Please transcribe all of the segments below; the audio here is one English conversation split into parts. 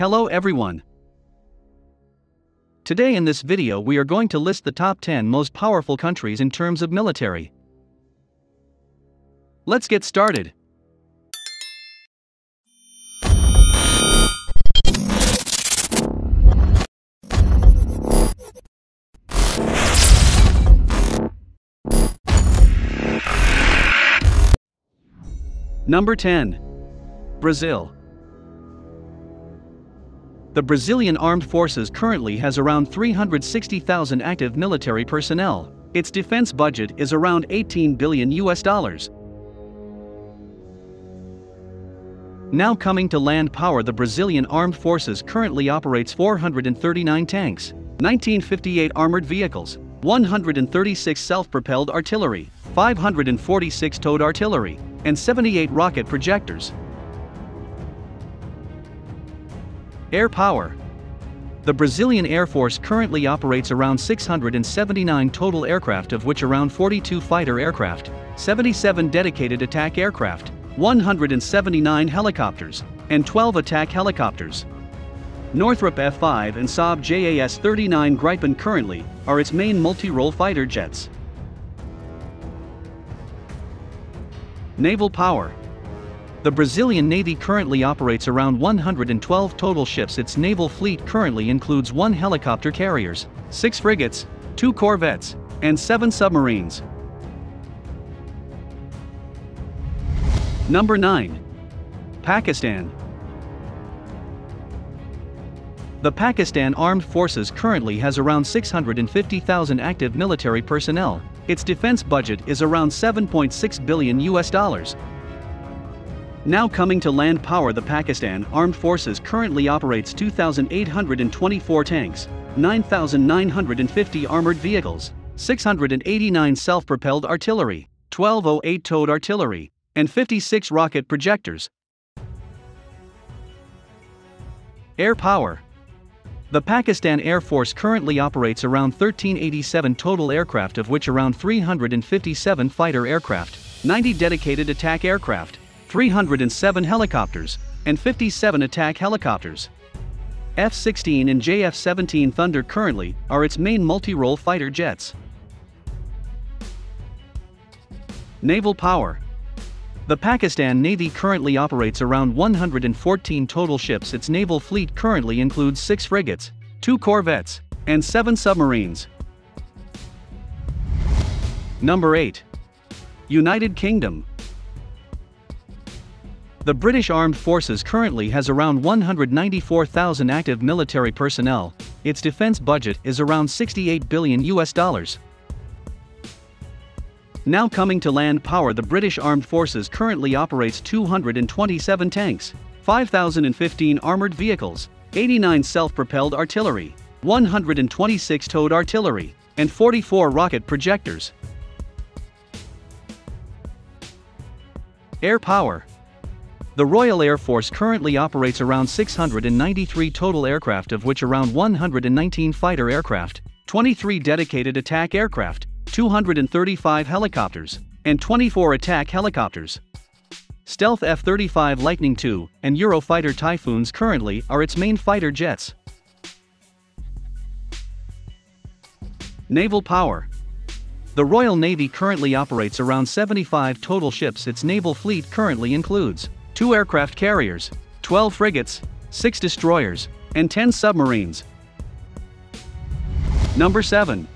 Hello everyone. Today in this video we are going to list the top 10 most powerful countries in terms of military. Let's get started. Number 10. Brazil. The Brazilian Armed Forces currently has around 360,000 active military personnel. Its defense budget is around $18 billion. Now coming to land power, the Brazilian Armed Forces currently operates 439 tanks, 1958 armored vehicles, 136 self-propelled artillery, 546 towed artillery, and 78 rocket projectors. Air power. The Brazilian Air Force currently operates around 679 total aircraft, of which around 42 fighter aircraft, 77 dedicated attack aircraft, 179 helicopters, and 12 attack helicopters. Northrop F-5 and Saab JAS-39 Gripen currently are its main multi-role fighter jets. Naval power. The Brazilian Navy currently operates around 112 total ships. Its naval fleet currently includes 1 helicopter carriers, 6 frigates, 2 corvettes, and 7 submarines. Number 9. Pakistan. The Pakistan Armed Forces currently has around 650,000 active military personnel. Its defense budget is around $7.6 billion. Now coming to land power, the Pakistan Armed Forces currently operates 2,824 tanks, 9,950 armored vehicles, 689 self-propelled artillery, 1208 towed artillery, and 56 rocket projectors. Air power. The Pakistan Air Force currently operates around 1,387 total aircraft, of which around 357 fighter aircraft, 90 dedicated attack aircraft, 307 helicopters, and 57 attack helicopters. F-16 and JF-17 Thunder currently are its main multi-role fighter jets. Naval power. The Pakistan Navy currently operates around 114 total ships. Its naval fleet currently includes 6 frigates, 2 corvettes, and 7 submarines. Number 8. United Kingdom. The British Armed Forces currently has around 194,000 active military personnel. Its defense budget is around $68 billion. Now coming to land power, the British Armed Forces currently operates 227 tanks, 5,015 armored vehicles, 89 self-propelled artillery, 126 towed artillery, and 44 rocket projectors. Air power. The Royal Air Force currently operates around 693 total aircraft, of which around 119 fighter aircraft, 23 dedicated attack aircraft, 235 helicopters, and 24 attack helicopters. Stealth F-35 Lightning II and Eurofighter Typhoons currently are its main fighter jets. Naval power. The Royal Navy currently operates around 75 total ships. Its naval fleet currently includes 2 aircraft carriers, 12 frigates, 6 destroyers, and 10 submarines. Number 7.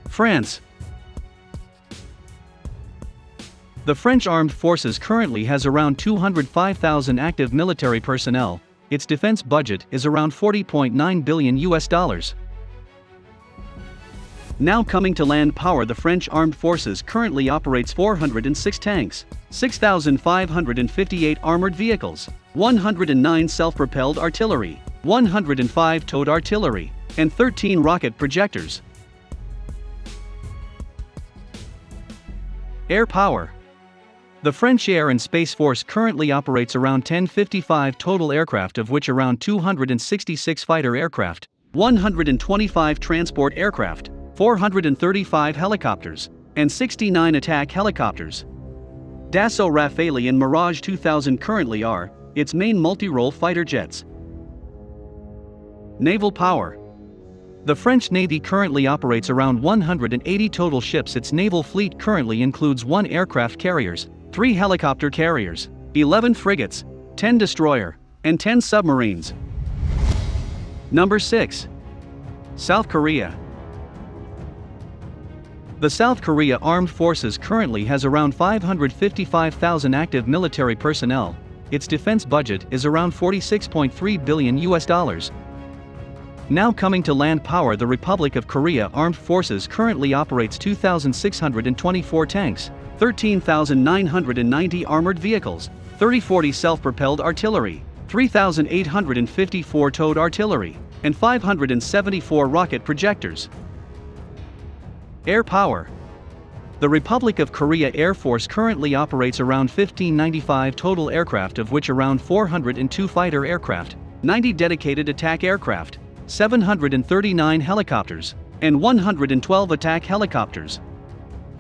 France. The French Armed Forces currently has around 205,000 active military personnel. Its defense budget is around $40.9 billion. Now coming to land power, the French Armed Forces currently operates 406 tanks, 6,558 armored vehicles, 109 self-propelled artillery, 105 towed artillery, and 13 rocket projectors. Air power. The French Air and Space Force currently operates around 1,055 total aircraft, of which around 266 fighter aircraft, 125 transport aircraft, 435 helicopters, and 69 attack helicopters. Dassault Rafale and Mirage 2000 currently are its main multi-role fighter jets. Naval power. The French Navy currently operates around 180 total ships. Its naval fleet currently includes 1 aircraft carriers, 3 helicopter carriers, 11 frigates, 10 destroyer, and 10 submarines. Number 6. South Korea. The South Korea Armed Forces currently has around 555,000 active military personnel. Its defense budget is around $46.3 billion. Now coming to land power, the Republic of Korea Armed Forces currently operates 2,624 tanks, 13,990 armored vehicles, 30-40 self-propelled artillery, 3,854 towed artillery, and 574 rocket projectors. Air power. The Republic of Korea Air Force currently operates around 1,595 total aircraft, of which around 402 fighter aircraft, 90 dedicated attack aircraft, 739 helicopters, and 112 attack helicopters.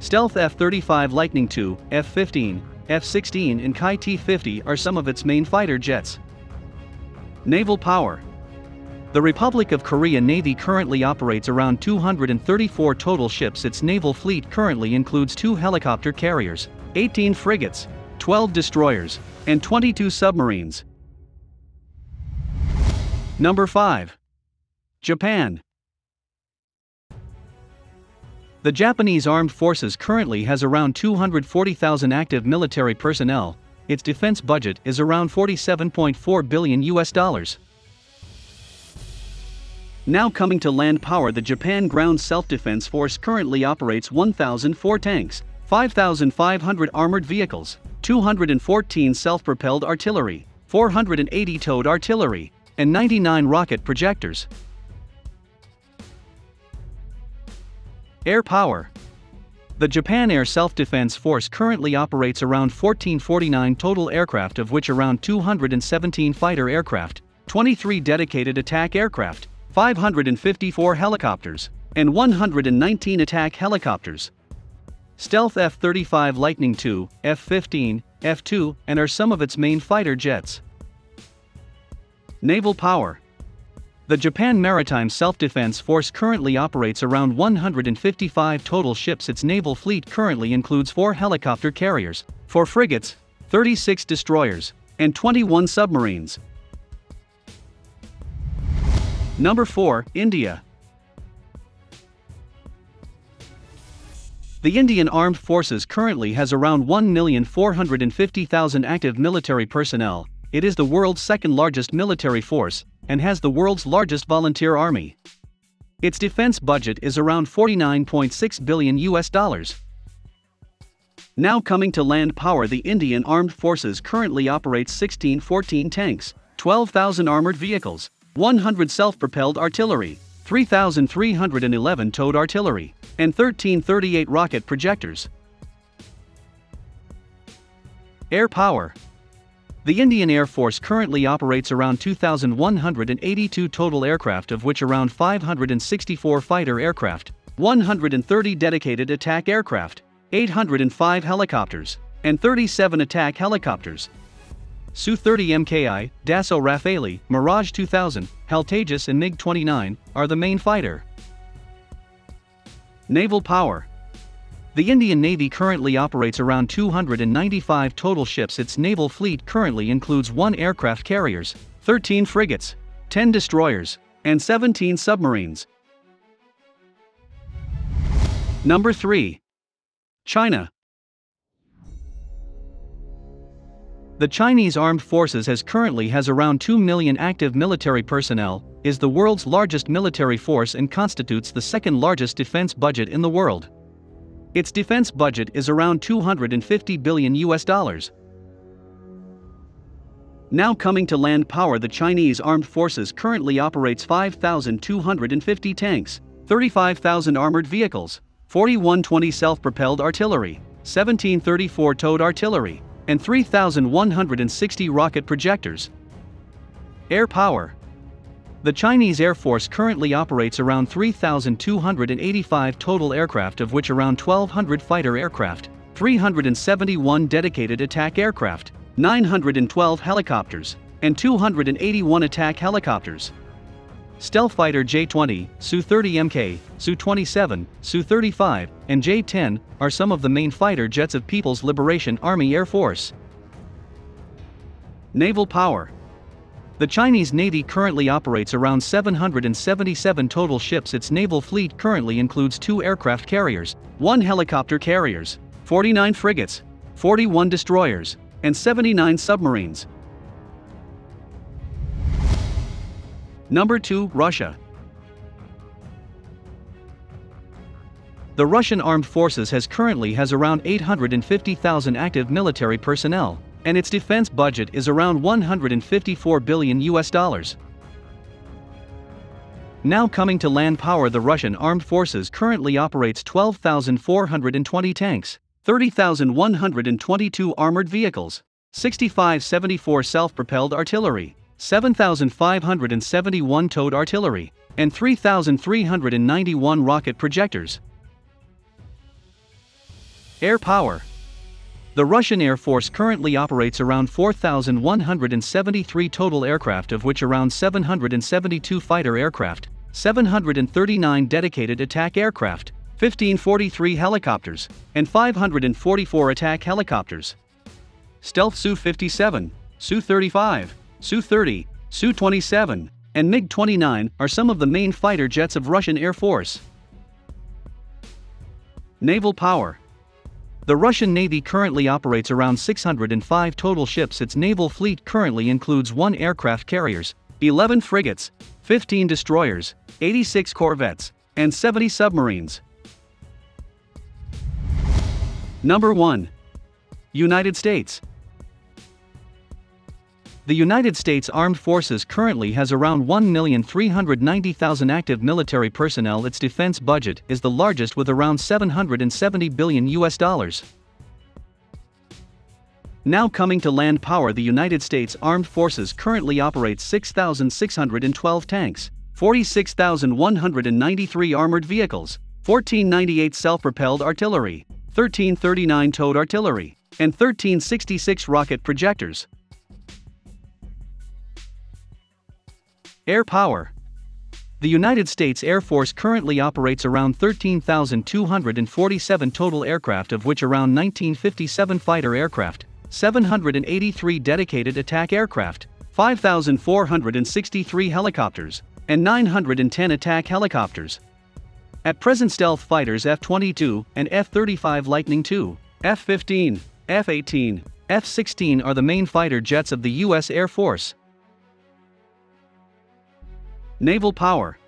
Stealth F-35 Lightning II, F-15, F-16 and Kai T-50 are some of its main fighter jets. Naval power. The Republic of Korea Navy currently operates around 234 total ships. Its naval fleet currently includes 2 helicopter carriers, 18 frigates, 12 destroyers, and 22 submarines. Number 5. Japan. The Japanese Armed Forces currently has around 240,000 active military personnel. Its defense budget is around $47.4 billion. Now coming to land power, the Japan Ground Self-Defense Force currently operates 1,004 tanks, 5,500 armored vehicles, 214 self-propelled artillery, 480 towed artillery, and 99 rocket projectors. Air power. The Japan Air Self-Defense Force currently operates around 1,449 total aircraft, of which around 217 fighter aircraft, 23 dedicated attack aircraft, 554 helicopters, and 119 attack helicopters. Stealth F-35 Lightning II, F-15, F-2, and are some of its main fighter jets. Naval power. The Japan Maritime Self-Defense Force currently operates around 155 total ships. Its naval fleet currently includes 4 helicopter carriers, 4 frigates, 36 destroyers, and 21 submarines. Number 4. India. The Indian Armed Forces currently has around 1,450,000 active military personnel. It is the world's second largest military force, and has the world's largest volunteer army. Its defense budget is around $49.6 billion. Now coming to land power, the Indian Armed Forces currently operates 1,614 tanks, 12,000 armored vehicles, 100 self-propelled artillery, 3,311 towed artillery, and 1,338 rocket projectors. Air power. The Indian Air Force currently operates around 2,182 total aircraft, of which around 564 fighter aircraft, 130 dedicated attack aircraft, 805 helicopters, and 37 attack helicopters. Su-30 Mki, Dassault Rafale, Mirage 2000, HAL Tejas and MiG-29 are the main fighter. Naval power. The Indian Navy currently operates around 295 total ships. Its naval fleet currently includes 1 aircraft carriers, 13 frigates, 10 destroyers, and 17 submarines. Number 3. China. The Chinese Armed Forces currently has around 2 million active military personnel, is the world's largest military force and constitutes the second largest defense budget in the world. Its defense budget is around $250 billion. Now coming to land power, the Chinese Armed Forces currently operates 5,250 tanks, 35,000 armored vehicles, 4,120 self-propelled artillery, 1,734 towed artillery, and 3,160 rocket projectors. Air power. The Chinese Air Force currently operates around 3,285 total aircraft, of which around 1,200 fighter aircraft, 371 dedicated attack aircraft, 912 helicopters, and 281 attack helicopters. Stealth fighter J-20, Su-30Mk, Su-27, Su-35, and J-10 are some of the main fighter jets of People's Liberation Army Air Force. Naval power. The Chinese Navy currently operates around 777 total ships. Its naval fleet currently includes 2 aircraft carriers, 1 helicopter carriers, 49 frigates, 41 destroyers, and 79 submarines. Number 2, Russia. The Russian Armed Forces currently has around 850,000 active military personnel, and its defense budget is around $154 billion. Now coming to land power, the Russian Armed Forces currently operates 12,420 tanks, 30,122 armored vehicles, 6,574 self-propelled artillery, 7,571 towed artillery, and 3,391 rocket projectors. Air power. The Russian Air Force currently operates around 4,173 total aircraft, of which around 772 fighter aircraft, 739 dedicated attack aircraft, 1,543 helicopters, and 544 attack helicopters. Stealth Su-57, Su-35, Su-30, Su-27, and MiG-29 are some of the main fighter jets of Russian Air Force. Naval power. The Russian Navy currently operates around 605 total ships. Its naval fleet currently includes 1 aircraft carriers, 11 frigates, 15 destroyers, 86 corvettes, and 70 submarines. Number 1. United States. The United States Armed Forces currently has around 1,390,000 active military personnel. Its defense budget is the largest with around $770 billion. Now coming to land power, the United States Armed Forces currently operates 6,612 tanks, 46,193 armored vehicles, 1,498 self-propelled artillery, 1,339 towed artillery, and 1,366 rocket projectors. Air power. The United States Air Force currently operates around 13,247 total aircraft, of which around 1,957 fighter aircraft, 783 dedicated attack aircraft, 5,463 helicopters, and 910 attack helicopters. At present, stealth fighters F-22 and F-35 Lightning II, F-15, F-18, F-16 are the main fighter jets of the U.S. Air Force. Naval power.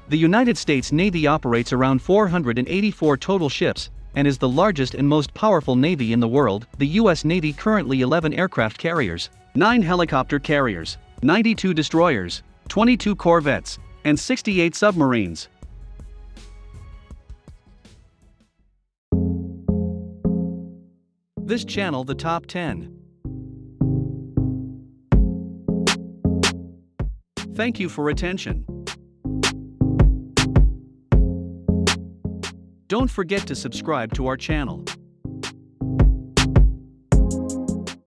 The United States Navy operates around 484 total ships, and is the largest and most powerful navy in the world. The U.S. Navy currently 11 aircraft carriers, 9 helicopter carriers, 92 destroyers, 22 corvettes, and 68 submarines. This channel, the top 10. Thank you for attention. Don't forget to subscribe to our channel.